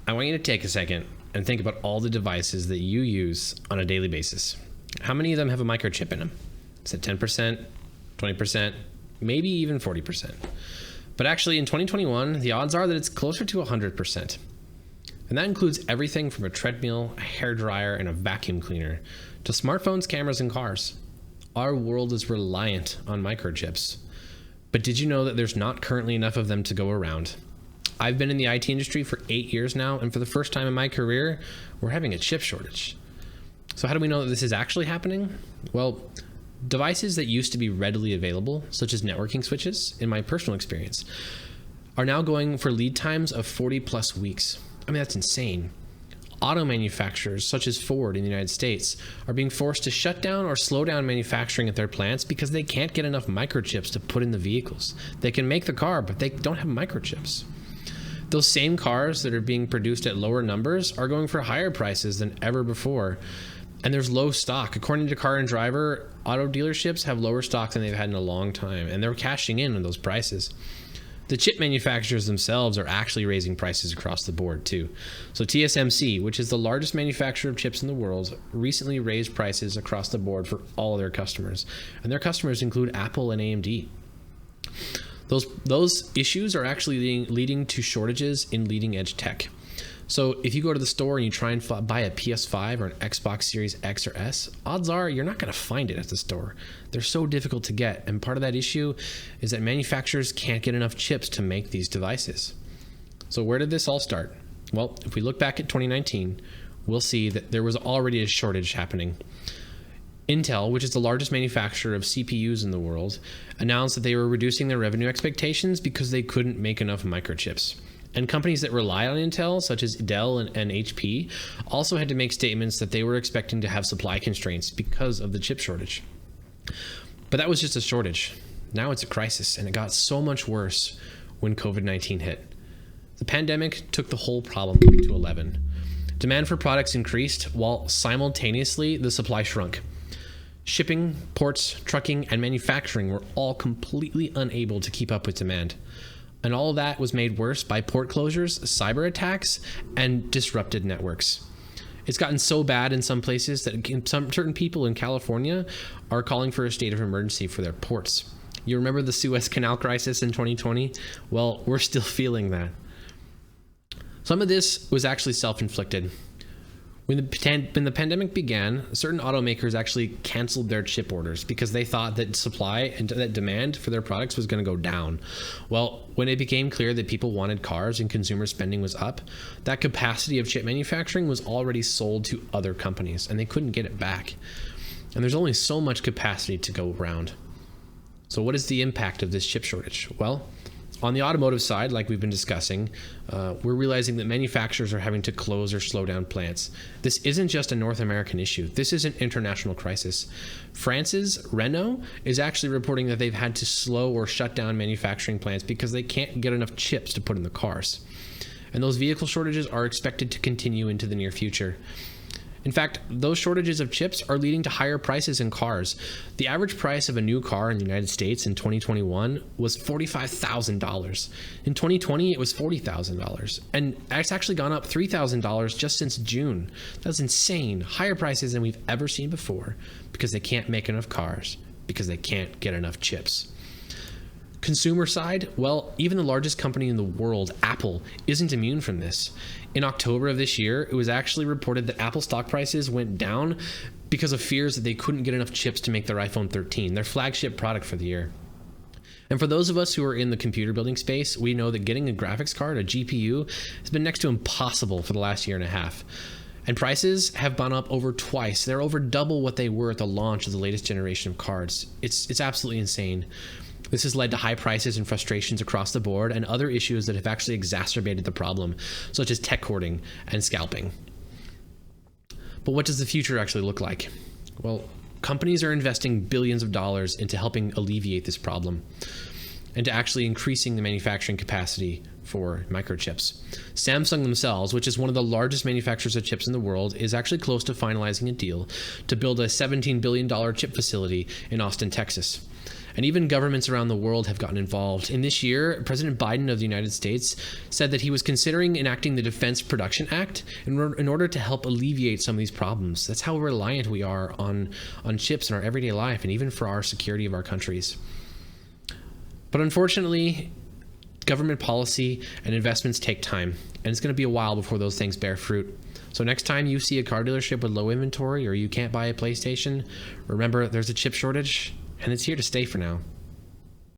I want you to take a second and think about all the devices that you use on a daily basis. How many of them have a microchip in them? Is it 10%, 20%, maybe even 40%? But actually in 2021, the odds are that it's closer to 100%. And that includes everything from a treadmill, a hairdryer, and a vacuum cleaner to smartphones, cameras, and cars. Our world is reliant on microchips. But did you know that there's not currently enough of them to go around? I've been in the IT industry for 8 years now, and for the first time in my career, we're having a chip shortage. So how do we know that this is actually happening? Well, devices that used to be readily available, such as networking switches, in my personal experience, are now going for lead times of 40 plus weeks. I mean, that's insane. Auto manufacturers, such as Ford in the United States, are being forced to shut down or slow down manufacturing at their plants because they can't get enough microchips to put in the vehicles. They can make the car, but they don't have microchips. Those same cars that are being produced at lower numbers are going for higher prices than ever before. And there's low stock. According to Car and Driver, auto dealerships have lower stock than they've had in a long time, and they're cashing in on those prices. The chip manufacturers themselves are actually raising prices across the board too. So TSMC, which is the largest manufacturer of chips in the world, recently raised prices across the board for all of their customers. And their customers include Apple and AMD. Those issues are actually leading to shortages in leading edge tech. So if you go to the store and you try and buy a PS5 or an Xbox Series X or S, odds are you're not going to find it at the store. They're so difficult to get. And part of that issue is that manufacturers can't get enough chips to make these devices. So where did this all start? Well, if we look back at 2019, we'll see that there was already a shortage happening. Intel, which is the largest manufacturer of CPUs in the world, announced that they were reducing their revenue expectations because they couldn't make enough microchips. And companies that rely on Intel, such as Dell and HP, also had to make statements that they were expecting to have supply constraints because of the chip shortage. But that was just a shortage. Now it's a crisis, and it got so much worse when COVID-19 hit. The pandemic took the whole problem to 11. Demand for products increased while simultaneously the supply shrunk. Shipping, ports, trucking, and manufacturing were all completely unable to keep up with demand. And all of that was made worse by port closures, cyber attacks, and disrupted networks. It's gotten so bad in some places that some certain people in California are calling for a state of emergency for their ports. You remember the Suez Canal crisis in 2020? Well, we're still feeling that. Some of this was actually self-inflicted. When the pandemic began, certain automakers actually canceled their chip orders because they thought that supply and that demand for their products was going to go down. Well, when it became clear that people wanted cars and consumer spending was up, that capacity of chip manufacturing was already sold to other companies and they couldn't get it back. And there's only so much capacity to go around. So what is the impact of this chip shortage? Well, on the automotive side, like we've been discussing, we're realizing that manufacturers are having to close or slow down plants. This isn't just a North American issue. This is an international crisis. France's Renault is actually reporting that they've had to slow or shut down manufacturing plants because they can't get enough chips to put in the cars. And those vehicle shortages are expected to continue into the near future. In fact, those shortages of chips are leading to higher prices in cars. The average price of a new car in the United States in 2021 was $45,000. In 2020, it was $40,000. And it's actually gone up $3,000 just since June. That's insane. Higher prices than we've ever seen before because they can't make enough cars, because they can't get enough chips. Consumer side, well, even the largest company in the world, Apple, isn't immune from this. In October of this year, it was actually reported that Apple stock prices went down because of fears that they couldn't get enough chips to make their iPhone 13, their flagship product for the year. And for those of us who are in the computer building space, we know that getting a graphics card, a GPU, has been next to impossible for the last year and a half. And prices have gone up over twice. They're over double what they were at the launch of the latest generation of cards. It's absolutely insane. This has led to high prices and frustrations across the board and other issues that have actually exacerbated the problem, such as tech hoarding and scalping. But what does the future actually look like? Well, companies are investing billions of dollars into helping alleviate this problem and to actually increasing the manufacturing capacity for microchips. Samsung themselves, which is one of the largest manufacturers of chips in the world, is actually close to finalizing a deal to build a $17 billion chip facility in Austin, Texas. And even governments around the world have gotten involved. In this year, President Biden of the United States said that he was considering enacting the Defense Production Act in order to help alleviate some of these problems. That's how reliant we are on chips in our everyday life and even for our security of our countries. But unfortunately, government policy and investments take time, and it's going to be a while before those things bear fruit. So next time you see a car dealership with low inventory or you can't buy a PlayStation, remember there's a chip shortage and it's here to stay for now.